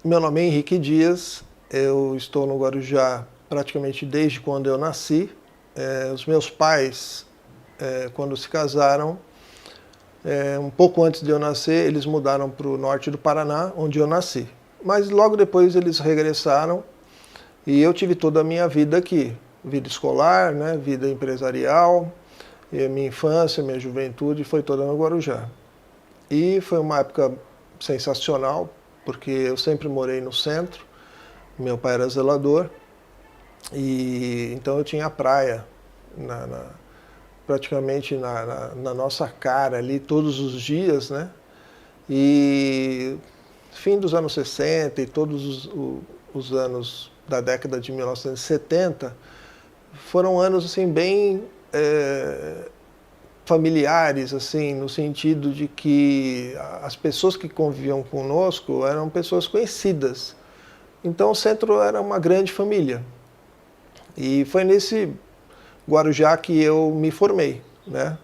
Meu nome é Henrique Dias, eu estou no Guarujá praticamente desde quando eu nasci. Os meus pais, quando se casaram, um pouco antes de eu nascer, eles mudaram para o norte do Paraná, onde eu nasci. Mas logo depois eles regressaram e eu tive toda a minha vida aqui. Vida escolar, né, vida empresarial, e a minha infância, minha juventude foi toda no Guarujá. E foi uma época sensacional, porque eu sempre morei no centro, meu pai era zelador, e então eu tinha a praia praticamente na nossa cara ali todos os dias, né? E fim dos anos 60 e todos os anos da década de 1970 foram anos assim bem familiares, assim, no sentido de que as pessoas que conviviam conosco eram pessoas conhecidas. Então o centro era uma grande família. E foi nesse Guarujá que eu me formei, né?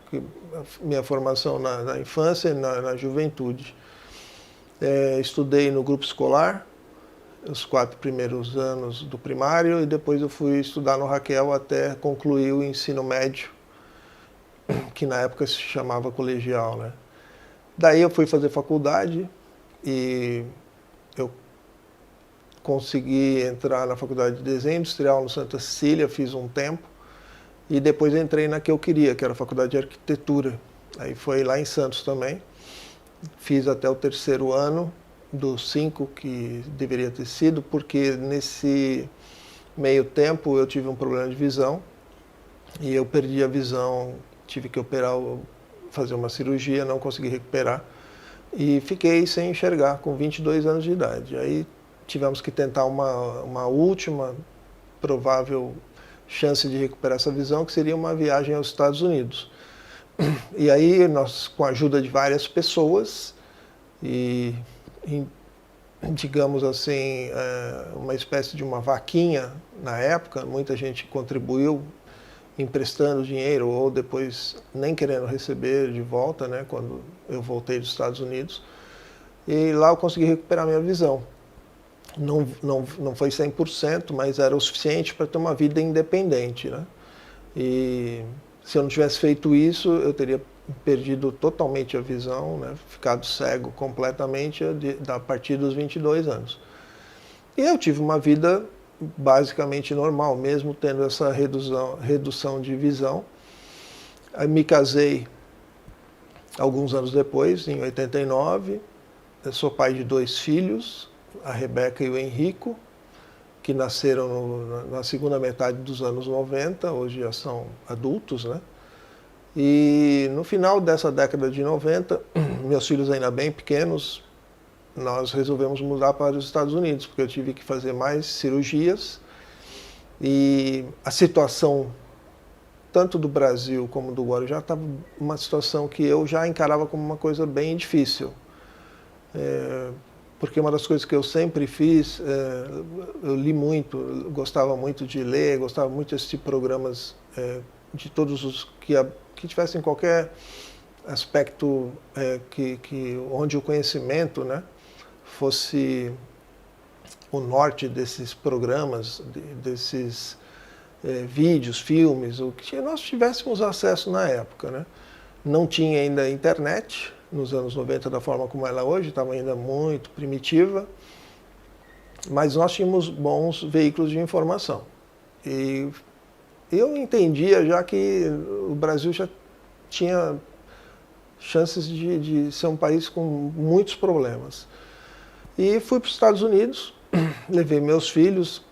Minha formação na infância e na juventude. Estudei no grupo escolar, os 4 primeiros anos do primário, e depois eu fui estudar no Raquel até concluir o ensino médio, que na época se chamava colegial, né? Daí eu fui fazer faculdade e eu consegui entrar na faculdade de desenho industrial no Santa Cecília, fiz um tempo, e depois entrei na que eu queria, que era a faculdade de arquitetura. Aí foi lá em Santos também. Fiz até o 3º ano dos 5 que deveria ter sido, porque nesse meio tempo eu tive um problema de visão e eu perdi a visão, tive que operar, fazer uma cirurgia, não consegui recuperar e fiquei sem enxergar com 22 anos de idade. Aí tivemos que tentar uma última provável chance de recuperar essa visão, que seria uma viagem aos Estados Unidos. E aí nós, com a ajuda de várias pessoas e digamos assim, uma espécie de uma vaquinha na época, muita gente contribuiu emprestando dinheiro ou depois nem querendo receber de volta, né, quando eu voltei dos Estados Unidos. E lá eu consegui recuperar minha visão. Não foi 100%, mas era o suficiente para ter uma vida independente, né? E se eu não tivesse feito isso, eu teria perdido totalmente a visão, né? Ficado cego completamente a partir dos 22 anos. E eu tive uma vida basicamente normal, mesmo tendo essa redução de visão. Aí me casei alguns anos depois, em 89. Eu sou pai de 2 filhos, a Rebeca e o Henrico, que nasceram na segunda metade dos anos 90, hoje já são adultos, né? E no final dessa década de 90, meus filhos ainda bem pequenos, nós resolvemos mudar para os Estados Unidos, porque eu tive que fazer mais cirurgias e a situação, tanto do Brasil como do Guarujá, estava uma situação que eu já encarava como uma coisa bem difícil. Porque uma das coisas que eu sempre fiz, eu li muito, eu gostava muito de ler, gostava muito de assistir programas de todos os que tivessem qualquer aspecto onde o conhecimento, né, fosse o norte desses programas, desses vídeos, filmes, o que nós tivéssemos acesso na época, né? Não tinha ainda internet nos anos 90 da forma como ela é hoje, estava ainda muito primitiva, mas nós tínhamos bons veículos de informação. E eu entendia já que o Brasil já tinha chances de ser um país com muitos problemas. E fui para os Estados Unidos, levei meus filhos,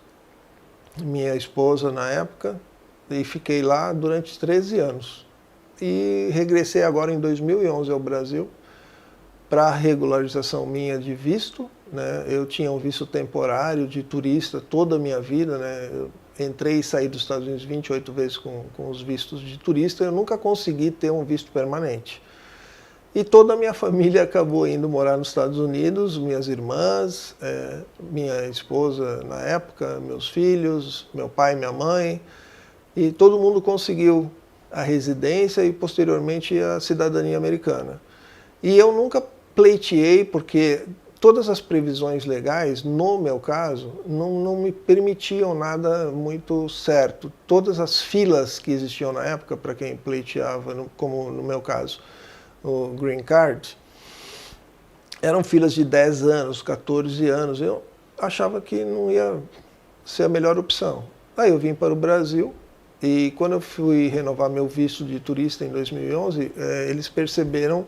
minha esposa na época, e fiquei lá durante 13 anos. E regressei agora em 2011 ao Brasil para a regularização minha de visto, né? Eu tinha um visto temporário de turista toda a minha vida, né? Eu entrei e saí dos Estados Unidos 28 vezes com os vistos de turista, eu nunca consegui ter um visto permanente. E toda a minha família acabou indo morar nos Estados Unidos, minhas irmãs, minha esposa na época, meus filhos, meu pai e minha mãe, e todo mundo conseguiu a residência e posteriormente a cidadania americana. E eu nunca pleiteei, porque todas as previsões legais, no meu caso, não me permitiam nada muito certo. Todas as filas que existiam na época, para quem pleiteava, como no meu caso, o Green Card, eram filas de 10 anos, 14 anos. Eu achava que não ia ser a melhor opção. Aí eu vim para o Brasil e quando eu fui renovar meu visto de turista em 2011, eles perceberam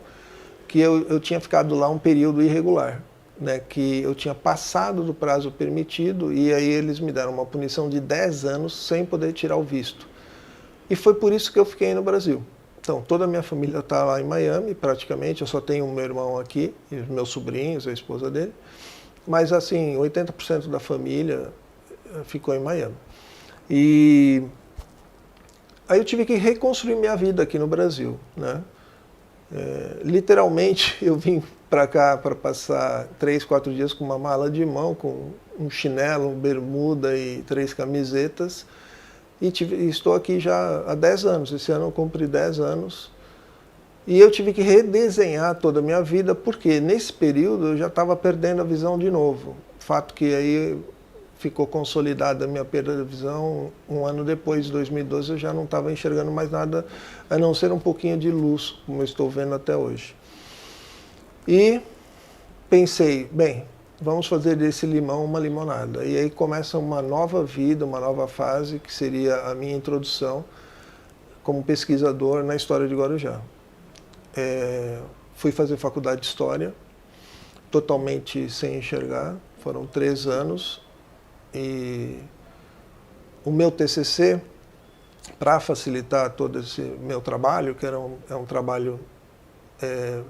que eu tinha ficado lá um período irregular, né, que eu tinha passado do prazo permitido e aí eles me deram uma punição de 10 anos sem poder tirar o visto. E foi por isso que eu fiquei no Brasil. Então, toda a minha família está lá em Miami, praticamente. Eu só tenho o meu irmão aqui, e os meus sobrinhos, a esposa dele. Mas, assim, 80% da família ficou em Miami. E aí eu tive que reconstruir minha vida aqui no Brasil, né? Literalmente, eu vim para cá para passar 3, 4 dias com uma mala de mão, com um chinelo, bermuda e 3 camisetas. E estou aqui já há 10 anos. Esse ano eu cumpri 10 anos. E eu tive que redesenhar toda a minha vida, porque nesse período eu já estava perdendo a visão de novo. Fato que aí ficou consolidada a minha perda de visão. Um ano depois, de 2012, eu já não estava enxergando mais nada, a não ser um pouquinho de luz, como eu estou vendo até hoje. E pensei, bem, vamos fazer desse limão uma limonada. E aí começa uma nova vida, uma nova fase, que seria a minha introdução como pesquisador na história de Guarujá. Fui fazer faculdade de História, totalmente sem enxergar, foram 3 anos. E o meu TCC, para facilitar todo esse meu trabalho, que é um trabalho...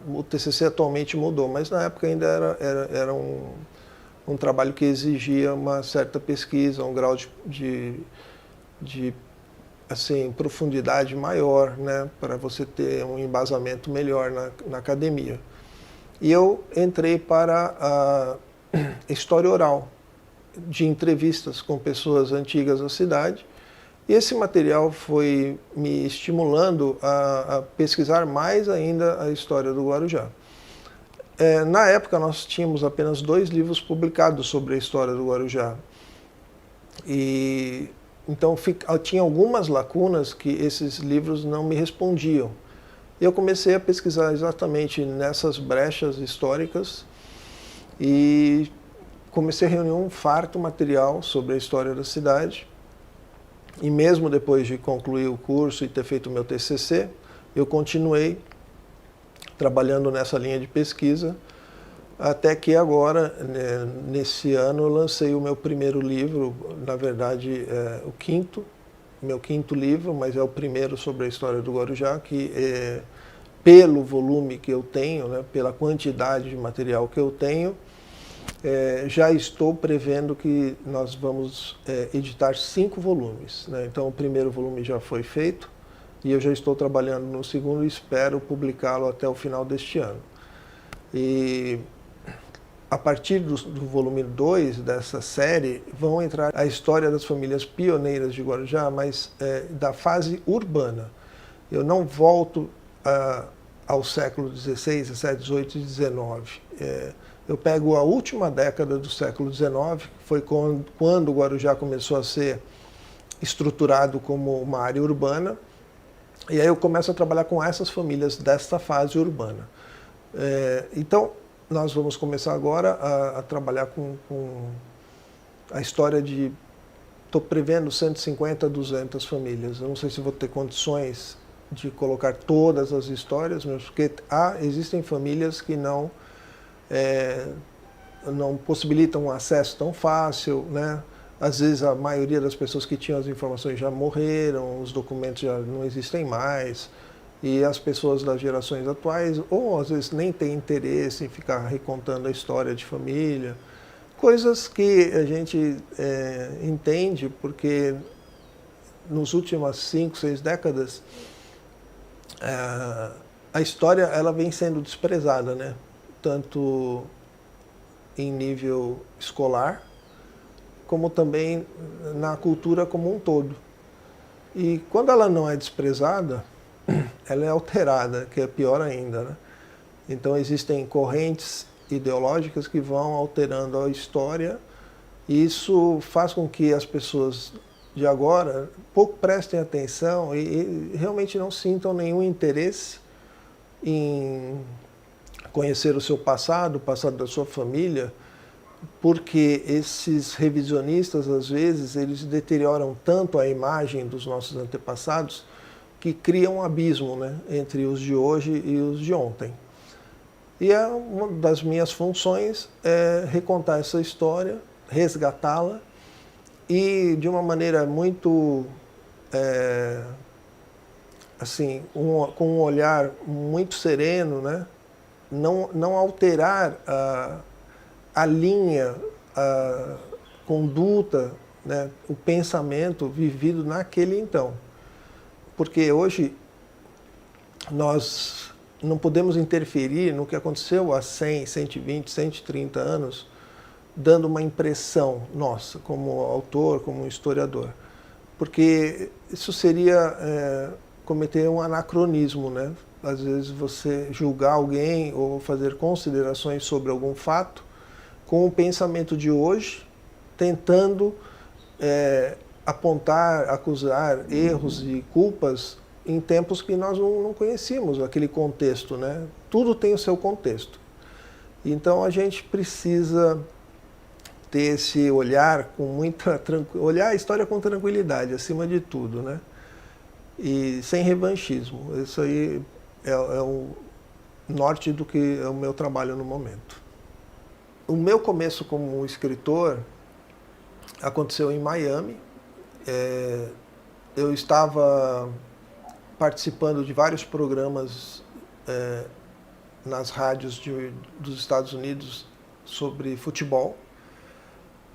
o TCC atualmente mudou, mas na época ainda era um trabalho que exigia uma certa pesquisa, um grau de assim, profundidade maior, né, para você ter um embasamento melhor na academia. E eu entrei para a história oral, de entrevistas com pessoas antigas da cidade, e esse material foi me estimulando a pesquisar mais ainda a história do Guarujá. Na época, nós tínhamos apenas 2 livros publicados sobre a história do Guarujá. E, então, tinha algumas lacunas que esses livros não me respondiam. E eu comecei a pesquisar exatamente nessas brechas históricas e comecei a reunir um farto material sobre a história da cidade. E mesmo depois de concluir o curso e ter feito o meu TCC, eu continuei trabalhando nessa linha de pesquisa, até que agora, nesse ano, eu lancei o meu primeiro livro, na verdade, meu quinto livro, mas é o primeiro sobre a história do Guarujá, que pelo volume que eu tenho, né, pela quantidade de material que eu tenho, já estou prevendo que nós vamos editar 5 volumes, né? Então o primeiro volume já foi feito e eu já estou trabalhando no segundo e espero publicá-lo até o final deste ano. E a partir do volume 2 dessa série vão entrar a história das famílias pioneiras de Guarujá, mas da fase urbana. Eu não volto ao século XVI, XVII, XVIII e XIX. Eu pego a última década do século XIX, que foi quando o Guarujá começou a ser estruturado como uma área urbana, e aí eu começo a trabalhar com essas famílias desta fase urbana. Então, nós vamos começar agora a trabalhar com a história de... Estou prevendo 150 a 200 famílias. Eu não sei se vou ter condições de colocar todas as histórias, mas porque existem famílias que não possibilitam um acesso tão fácil, né? Às vezes a maioria das pessoas que tinham as informações já morreram, os documentos já não existem mais, e as pessoas das gerações atuais, ou às vezes nem têm interesse em ficar recontando a história de família, coisas que a gente entende, porque nos últimas 5, 6 décadas, a história ela vem sendo desprezada, né? Tanto em nível escolar, como também na cultura como um todo. E quando ela não é desprezada, ela é alterada, que é pior ainda, né? Então existem correntes ideológicas que vão alterando a história, e isso faz com que as pessoas de agora pouco prestem atenção e realmente não sintam nenhum interesse em conhecer o seu passado, o passado da sua família, porque esses revisionistas, às vezes, eles deterioram tanto a imagem dos nossos antepassados que criam um abismo, né, entre os de hoje e os de ontem. E uma das minhas funções é recontar essa história, resgatá-la e de uma maneira muito, assim, com um olhar muito sereno, né, não alterar a linha, a conduta, né, o pensamento vivido naquele então. Porque hoje nós não podemos interferir no que aconteceu há 100, 120, 130 anos, dando uma impressão nossa, como autor, como historiador. Porque isso seria cometer um anacronismo, né? Às vezes você julgar alguém ou fazer considerações sobre algum fato com o pensamento de hoje, tentando apontar, acusar erros e culpas em tempos que nós não conhecíamos aquele contexto, né? Tudo tem o seu contexto. Então a gente precisa ter esse olhar com muita olhar a história com tranquilidade, acima de tudo, né? E sem revanchismo. Isso aí é o norte do que é o meu trabalho no momento. O meu começo como escritor aconteceu em Miami. Eu estava participando de vários programas nas rádios dos Estados Unidos sobre futebol.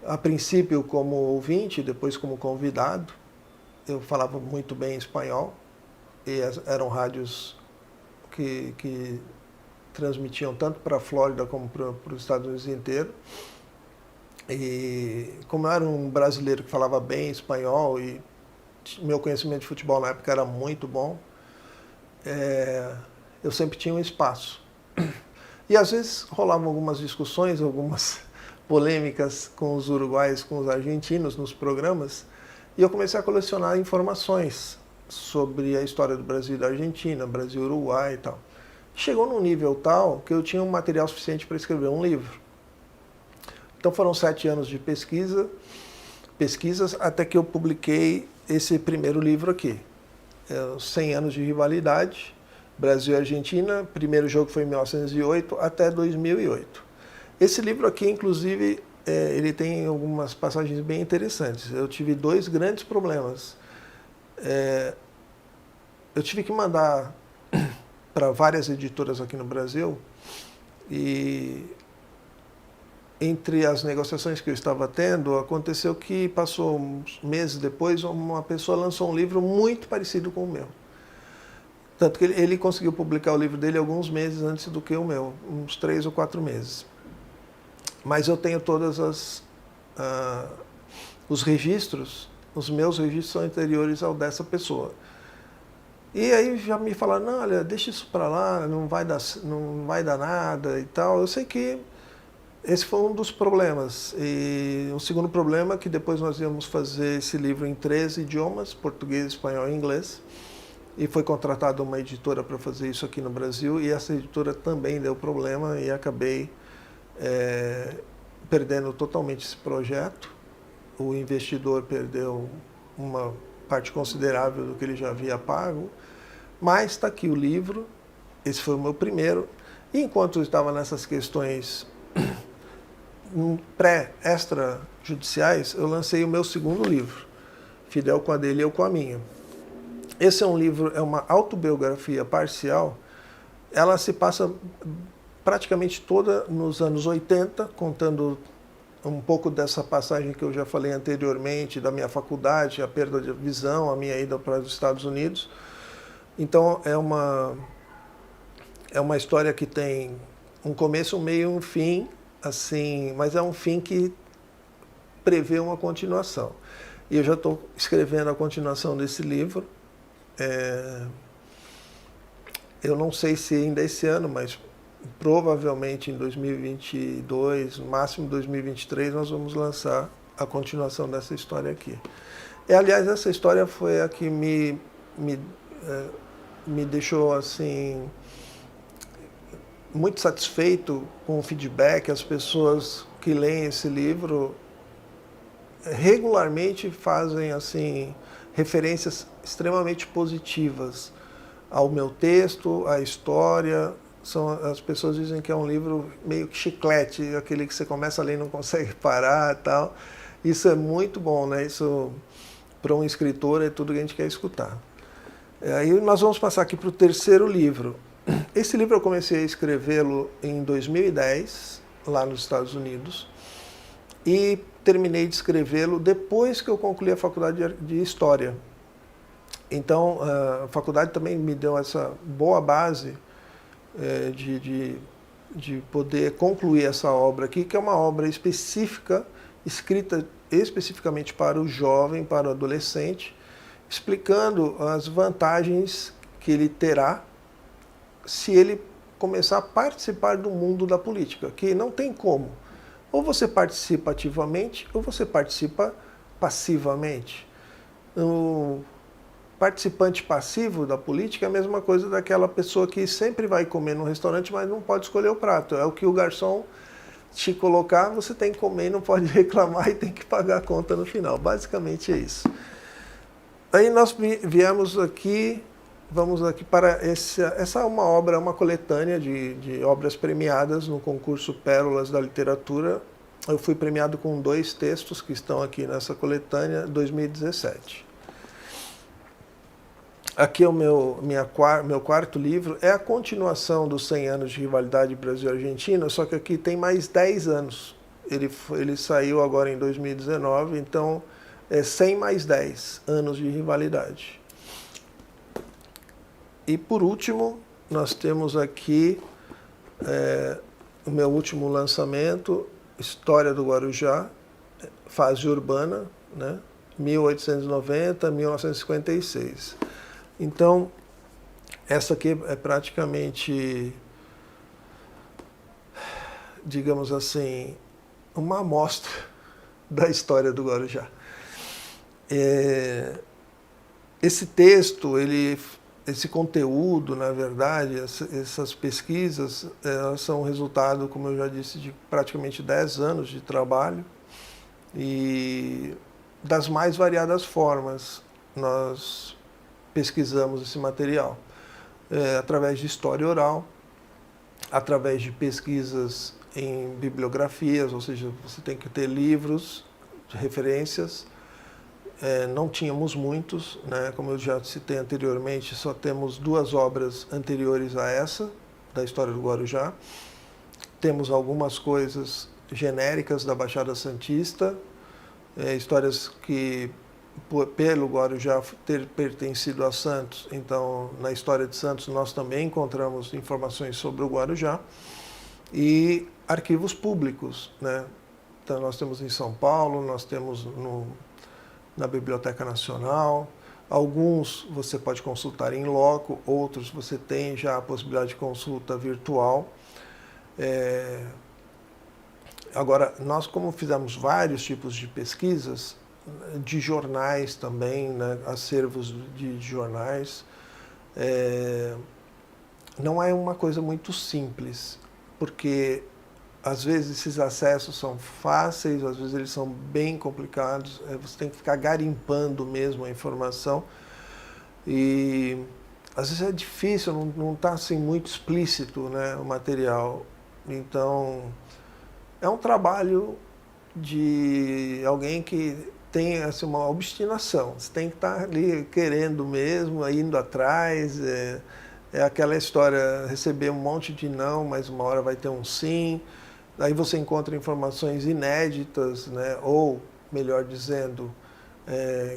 A princípio como ouvinte, depois como convidado. Eu falava muito bem espanhol e eram rádios que transmitiam tanto para a Flórida como para os Estados Unidos inteiro. E como eu era um brasileiro que falava bem espanhol e meu conhecimento de futebol na época era muito bom, eu sempre tinha um espaço. E às vezes rolavam algumas discussões, algumas polêmicas com os uruguaios, com os argentinos nos programas, e eu comecei a colecionar informações sobre a história do Brasil e da Argentina, Brasil-Uruguai e tal. Chegou num nível tal que eu tinha um material suficiente para escrever um livro. Então foram 7 anos de pesquisas, até que eu publiquei esse primeiro livro aqui. 100 anos de rivalidade, Brasil e Argentina, primeiro jogo foi em 1908 até 2008. Esse livro aqui, inclusive, ele tem algumas passagens bem interessantes. Eu tive 2 grandes problemas. Eu tive que mandar para várias editoras aqui no Brasil e entre as negociações que eu estava tendo, aconteceu que passou uns meses depois, uma pessoa lançou um livro muito parecido com o meu. Tanto que ele conseguiu publicar o livro dele alguns meses antes do que o meu, uns 3 ou 4 meses. Mas eu tenho todos os registros, os meus registros são anteriores ao dessa pessoa. E aí já me falaram, não, olha, deixa isso para lá, não vai dar nada e tal. Eu sei que esse foi um dos problemas. E o segundo problema é que depois nós íamos fazer esse livro em 3 idiomas, português, espanhol e inglês. E foi contratada uma editora para fazer isso aqui no Brasil, e essa editora também deu problema e acabei perdendo totalmente esse projeto. O investidor perdeu uma parte considerável do que ele já havia pago, mas está aqui o livro, esse foi o meu primeiro. E enquanto eu estava nessas questões extrajudiciais, eu lancei o meu segundo livro, Fidel com a dele e eu com a minha. Esse é um livro, é uma autobiografia parcial, ela se passa praticamente toda nos anos 80, contando um pouco dessa passagem que eu já falei anteriormente, da minha faculdade, a perda de visão, a minha ida para os Estados Unidos. Então é uma história que tem um começo, um meio e um fim, assim, mas é um fim que prevê uma continuação. E eu já estou escrevendo a continuação desse livro. Eu não sei se ainda esse ano, mas provavelmente em 2022, no máximo 2023, nós vamos lançar a continuação dessa história aqui. E, aliás, essa história foi a que me deixou assim muito satisfeito com o feedback. As pessoas que leem esse livro regularmente fazem assim referências extremamente positivas ao meu texto, à história. As pessoas dizem que é um livro meio que chiclete, aquele que você começa a ler e não consegue parar e tal. Isso é muito bom, né? Isso, para um escritor, é tudo que a gente quer escutar. Aí nós vamos passar aqui para o terceiro livro. Esse livro eu comecei a escrevê-lo em 2010, lá nos Estados Unidos, e terminei de escrevê-lo depois que eu concluí a faculdade de História. Então, a faculdade também me deu essa boa base de poder concluir essa obra aqui, que é uma obra específica, escrita especificamente para o jovem, para o adolescente, explicando as vantagens que ele terá se ele começar a participar do mundo da política, que não tem como. Ou você participa ativamente, ou você participa passivamente. O participante passivo da política é a mesma coisa daquela pessoa que sempre vai comer no restaurante, mas não pode escolher o prato. É o que o garçom te colocar, você tem que comer, não pode reclamar e tem que pagar a conta no final. Basicamente é isso. Aí nós viemos aqui, vamos aqui para essa é uma obra, uma coletânea de obras premiadas no concurso Pérolas da Literatura. Eu fui premiado com 2 textos que estão aqui nessa coletânea, 2017. Aqui é o meu quarto livro, é a continuação dos 100 anos de rivalidade Brasil-Argentina, só que aqui tem mais 10 anos. Ele saiu agora em 2019, então é 100 mais 10 anos de rivalidade. E por último, nós temos aqui o meu último lançamento, História do Guarujá, fase urbana, né? 1890 a 1956. Então, essa aqui é praticamente, digamos assim, uma amostra da história do Guarujá. Esse texto, esse conteúdo, na verdade, essas pesquisas, elas são resultado, como eu já disse, de praticamente 10 anos de trabalho e das mais variadas formas nós pesquisamos esse material. Através de história oral, através de pesquisas em bibliografias, ou seja, você tem que ter livros de referências. Não tínhamos muitos, né? Como eu já citei anteriormente, só temos 2 obras anteriores a essa, da história do Guarujá. Temos algumas coisas genéricas da Baixada Santista, histórias que, pelo Guarujá ter pertencido a Santos, então na história de Santos nós também encontramos informações sobre o Guarujá, e arquivos públicos, né? Então nós temos em São Paulo, nós temos na Biblioteca Nacional. Alguns você pode consultar em loco, outros você tem já a possibilidade de consulta virtual. Agora, nós como fizemos vários tipos de pesquisas, de jornais também, né, acervos de jornais, não é uma coisa muito simples, porque às vezes esses acessos são fáceis, às vezes eles são bem complicados, você tem que ficar garimpando mesmo a informação e às vezes é difícil, não está assim muito explícito, né, o material. Então é um trabalho de alguém que tem assim, uma obstinação, você tem que estar ali querendo mesmo, indo atrás, é aquela história, receber um monte de não, mas uma hora vai ter um sim. Aí você encontra informações inéditas, né? Ou, melhor dizendo,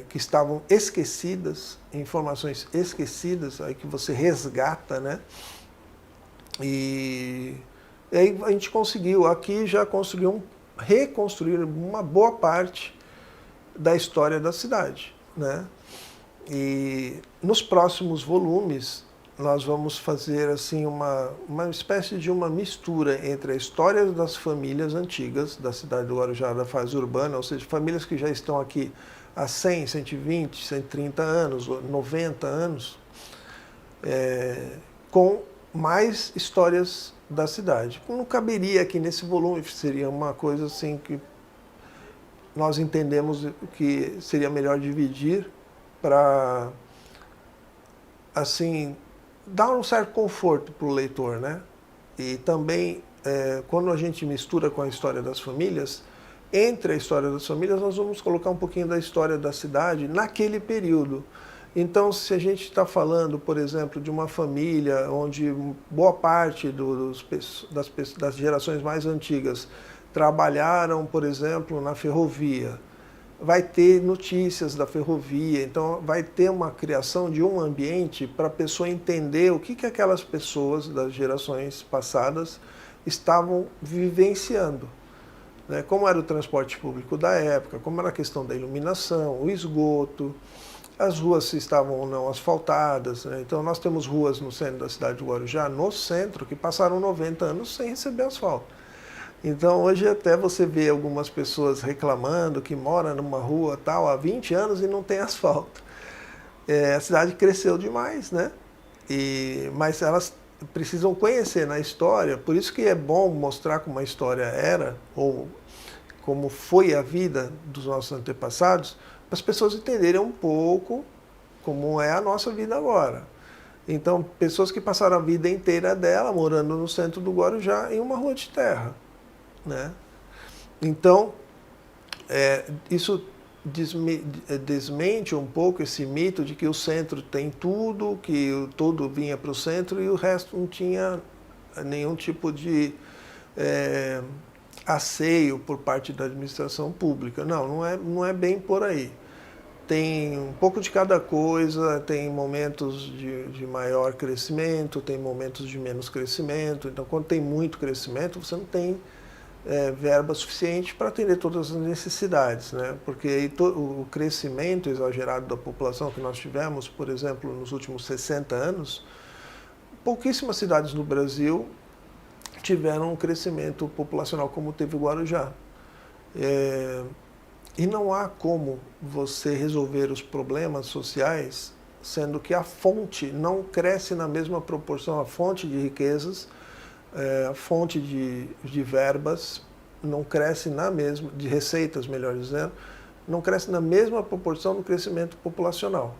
que estavam esquecidas, informações esquecidas, aí que você resgata, né? E aí a gente conseguiu, aqui já conseguiu reconstruir uma boa parte da história da cidade, né? E nos próximos volumes nós vamos fazer assim uma espécie de uma mistura entre a história das famílias antigas da cidade do Guarujá, da fase urbana, ou seja, famílias que já estão aqui há 100, 120, 130 anos, 90 anos, com mais histórias da cidade. Não caberia aqui nesse volume, seria uma coisa assim que nós entendemos que seria melhor dividir para, assim, dar um certo conforto para o leitor, né? E também, quando a gente mistura com a história das famílias, entre a história das famílias, nós vamos colocar um pouquinho da história da cidade naquele período. Então, se a gente está falando, por exemplo, de uma família onde boa parte das gerações mais antigas trabalharam, por exemplo, na ferrovia, vai ter notícias da ferrovia, então vai ter uma criação de um ambiente para a pessoa entender o que aquelas pessoas das gerações passadas estavam vivenciando, né? Como era o transporte público da época, como era a questão da iluminação, o esgoto, as ruas se estavam ou não asfaltadas, né? Então nós temos ruas no centro da cidade de Guarujá, no centro, que passaram 90 anos sem receber asfalto. Então hoje até você vê algumas pessoas reclamando que moram numa rua tal há 20 anos e não tem asfalto. A cidade cresceu demais, né? Mas elas precisam conhecer na história, por isso que é bom mostrar como a história era, ou como foi a vida dos nossos antepassados, para as pessoas entenderem um pouco como é a nossa vida agora. Então, pessoas que passaram a vida inteira dela morando no centro do Guarujá em uma rua de terra, né? Então, isso desmente um pouco esse mito de que o centro tem tudo, que tudo vinha para o centro e o resto não tinha nenhum tipo de asseio por parte da administração pública. Não é bem por aí. Tem um pouco de cada coisa, tem momentos de maior crescimento, tem momentos de menos crescimento. Então, quando tem muito crescimento, você não tem verba suficiente para atender todas as necessidades, né? Porque aí o crescimento exagerado da população que nós tivemos, por exemplo, nos últimos 60 anos, pouquíssimas cidades no Brasil tiveram um crescimento populacional como teve o Guarujá. E não há como você resolver os problemas sociais sendo que a fonte não cresce na mesma proporção, a fonte de riquezas, a fonte de verbas não cresce na mesma, de receitas, melhor dizendo, não cresce na mesma proporção do crescimento populacional.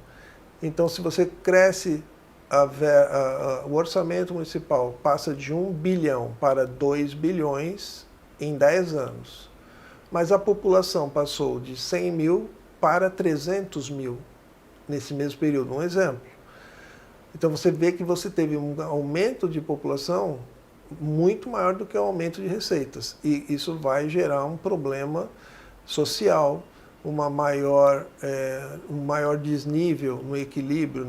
Então, se você cresce, o orçamento municipal passa de 1 bilhão para 2 bilhões em 10 anos, mas a população passou de 100 mil para 300 mil nesse mesmo período, um exemplo. Então você vê que você teve um aumento de população muito maior do que o aumento de receitas. E isso vai gerar um problema social, um maior desnível no equilíbrio,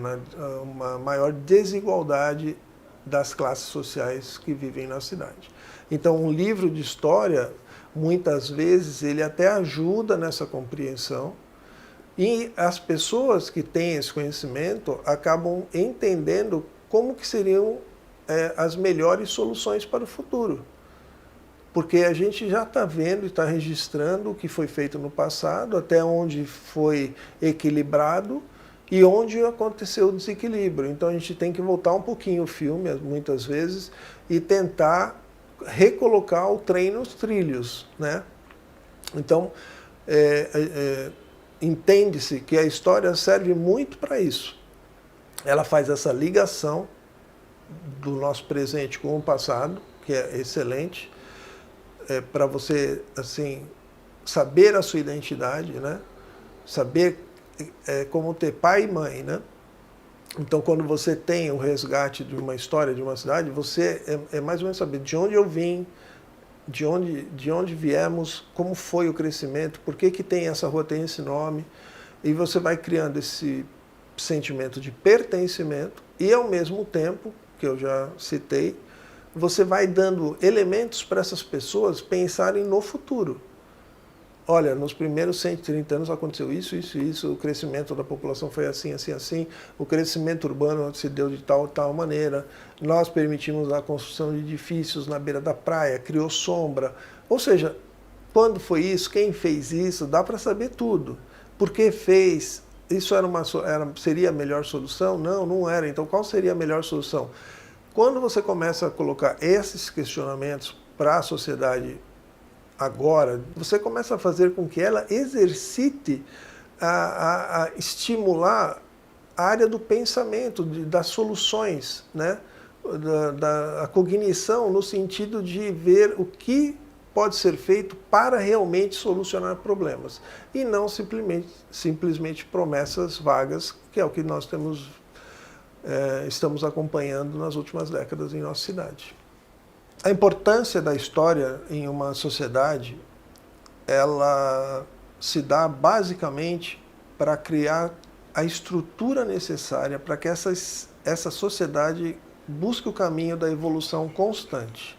uma maior desigualdade das classes sociais que vivem na cidade. Então, um livro de história, muitas vezes, ele até ajuda nessa compreensão, e as pessoas que têm esse conhecimento acabam entendendo como que seriam as melhores soluções para o futuro. Porque a gente já está vendo e está registrando o que foi feito no passado, até onde foi equilibrado e onde aconteceu o desequilíbrio. Então a gente tem que voltar um pouquinho o filme, muitas vezes, e tentar recolocar o trem nos trilhos, né? Então, entende-se que a história serve muito para isso. Ela faz essa ligação do nosso presente com o passado, que é excelente, para você assim saber a sua identidade, né? Saber como ter pai e mãe, né? Então, quando você tem o resgate de uma história de uma cidade, você mais ou menos saber de onde eu vim, de onde viemos, como foi o crescimento, por que tem essa rua, tem esse nome, e você vai criando esse sentimento de pertencimento e, ao mesmo tempo, que eu já citei, você vai dando elementos para essas pessoas pensarem no futuro. olha, nos primeiros 130 anos aconteceu isso, isso, isso, o crescimento da população foi assim, assim, assim, o crescimento urbano se deu de tal, tal maneira, nós permitimos a construção de edifícios na beira da praia, criou sombra. Ou seja, quando foi isso, quem fez isso, dá para saber tudo. Por que fez? Isso seria a melhor solução? Não, não era. Então, qual seria a melhor solução? Quando você começa a colocar esses questionamentos para a sociedade agora, você começa a fazer com que ela exercite, a estimular a área do pensamento, das soluções, né? A cognição no sentido de ver o que pode ser feito para realmente solucionar problemas. E não simplesmente promessas vagas, que é o que nós estamos acompanhando nas últimas décadas em nossa cidade. A importância da história em uma sociedade, ela se dá basicamente para criar a estrutura necessária para que essa sociedade busque o caminho da evolução constante.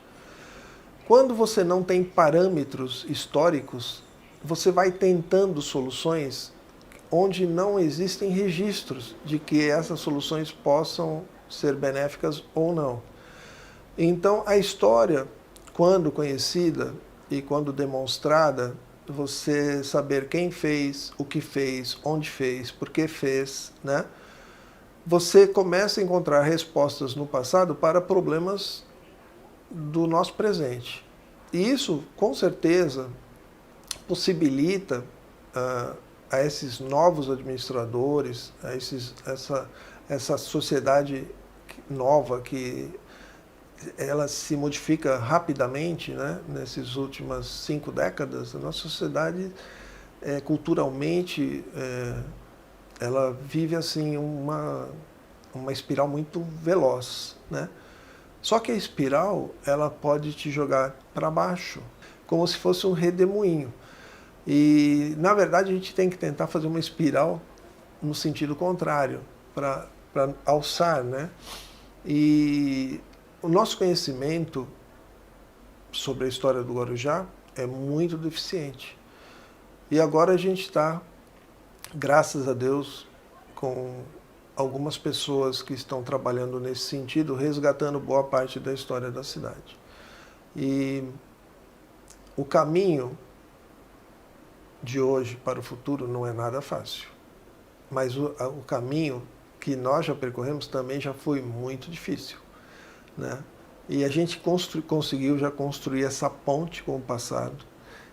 Quando você não tem parâmetros históricos, você vai tentando soluções onde não existem registros de que essas soluções possam ser benéficas ou não. Então, a história, quando conhecida e quando demonstrada, você saber quem fez, o que fez, onde fez, por que fez, né? Você começa a encontrar respostas no passado para problemas do nosso presente. E isso, com certeza, possibilita a esses novos administradores, essa sociedade nova que ela se modifica rapidamente, né? Nessas últimas 5 décadas, a nossa sociedade, culturalmente, ela vive assim uma espiral muito veloz, né? Só que a espiral, ela pode te jogar para baixo, como se fosse um redemoinho. E, na verdade, a gente tem que tentar fazer uma espiral no sentido contrário, para alçar, né? E o nosso conhecimento sobre a história do Guarujá é muito deficiente. E agora a gente está, graças a Deus, com algumas pessoas que estão trabalhando nesse sentido, resgatando boa parte da história da cidade. E o caminho de hoje para o futuro não é nada fácil. Mas o caminho que nós já percorremos também já foi muito difícil, né? E a gente conseguiu já construir essa ponte com o passado.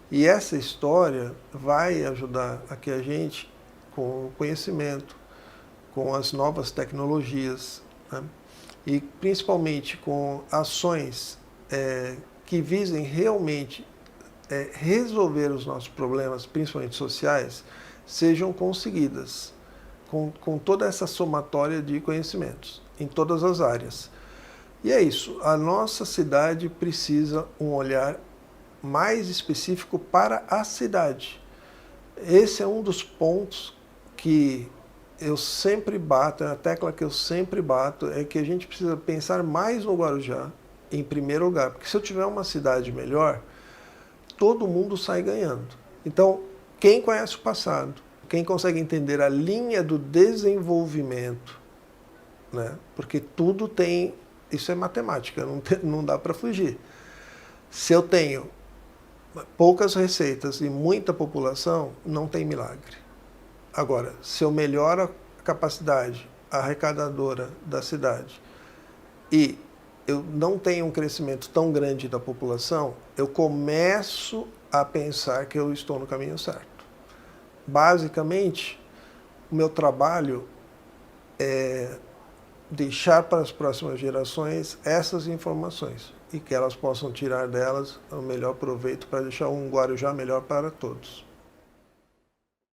E essa história vai ajudar a que a gente, com o conhecimento, com as novas tecnologias, né? E principalmente com ações que visem realmente resolver os nossos problemas, principalmente sociais, sejam conseguidas com toda essa somatória de conhecimentos em todas as áreas. E é isso, a nossa cidade precisa um olhar mais específico para a cidade. Esse é um dos pontos que eu sempre bato, é a tecla que eu sempre bato, é que a gente precisa pensar mais no Guarujá, em primeiro lugar. Porque se eu tiver uma cidade melhor, todo mundo sai ganhando. Então, quem conhece o passado, quem consegue entender a linha do desenvolvimento, né? Porque tudo tem... Isso é matemática, não dá para fugir. Se eu tenho poucas receitas e muita população, não tem milagre. Agora, se eu melhoro a capacidade arrecadadora da cidade e eu não tenho um crescimento tão grande da população, eu começo a pensar que eu estou no caminho certo. Basicamente, o meu trabalho é deixar para as próximas gerações essas informações e que elas possam tirar delas o melhor proveito para deixar um Guarujá melhor para todos.